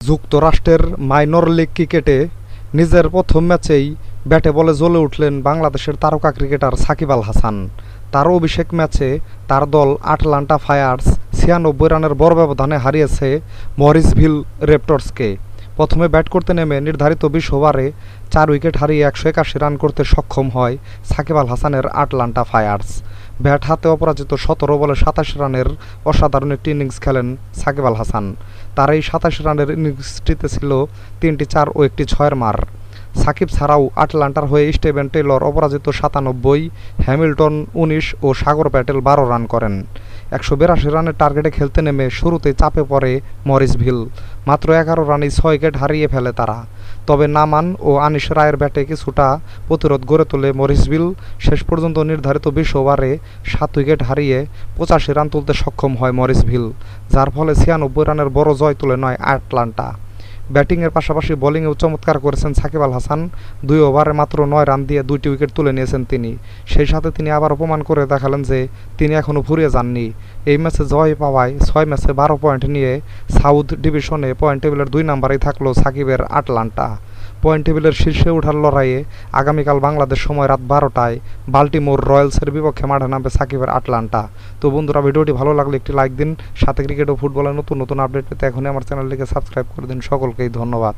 যুক্তরাষ্ট্রের minor league ক্রিকেটে নিজের প্রথম ম্যাচেই ব্যাটে বলে জ্বলে উঠলেন বাংলাদেশের তারকা ক্রিকেটার সাকিব আল হাসান। তার অভিষেক ম্যাচে তার দল আটলান্টা ফায়ার্স ৯৬ রানের বড় ব্যবধানে হারিয়েছে মরিসভিল রেপটর্সকে। প্রথমে ব্যাট করতে নেমে নির্ধারিত ২০ ওভারে ৪ উইকেট হারিয়ে ১৮১ রান করতে সক্ষম হয় সাকিব আল হাসানের আটলান্টা ফায়ার্স। ব্যাট হাতে অপরাজিত ১৭ বলে ২৭ রানের অসাধারণ একটি ইনিংস খেলেন সাকিব আল হাসান। তার এই ২৭ রানের ইনিংসটিতে ছিল ৩টি ৪ ও একটি ৬-এর মার। সাকিব ছাড়াও আটলান্টার হয়ে স্টিভেন টেলর অপরাজিত ৯৭, হ্যামিল্টন ১৯ ও সাগর প্যাটেল ১২ রান করেন। ১৮২ রানের টার্গেটে খেলতে নেমে শুরুতেই চাপে পড়ে মরিসভিল। মাত্র ১১ রানেই ৬ উইকেট হারিয়ে ফেলে তারা। তবে নামান ও আনিস রায়ের ব্যাটে কিছুটা প্রতিরোধ গড়ে তোলে মরিসভিল। শেষ পর্যন্ত নির্ধারিত ২০ ওভারে ৭ উইকেট হারিয়ে ৮৫ রান তুলতে সক্ষম হয় মরিসভিল, যার ফলে ৯৬ রানের বড় জয় তুলে নেয় আটলান্টা। ব্যাটিংয়ের পাশাপাশি বোলিংয়েও চমৎকার করেছেন সাকিব আল হাসান। ২ ওভারে মাত্র ৯ রান দিয়ে ২টি উইকেট তুলে নিয়েছেন তিনি। সেই সাথে তিনি আবার প্রমাণ করে দেখালেন যে তিনি এখনও ফুরিয়ে যাননি। এই ম্যাচে জয় পাওয়ায় ৬ ম্যাচে ১২ পয়েন্ট নিয়ে সাউথ ডিভিশনে পয়েন্ট টেবিলের ২ নম্বরেই থাকলো সাকিবের আটলান্টা। পয়েন্ট টেবিলের শীর্ষে ওঠার লড়াইয়ে আগামীকাল বাংলাদেশ সময় রাত ১২টায় বাল্টিমোর রয়্যালসের বিপক্ষে মাঠে নামবে সাকিবের আটলান্টা। তো বন্ধুরা, ভিডিওটি ভালো লাগলে একটি লাইক দিন। সাথে ক্রিকেট ও ফুটবলের নতুন নতুন আপডেট পেতে এখনই আমার চ্যানেলটিকে সাবস্ক্রাইব করে দিন। সকলকেই ধন্যবাদ।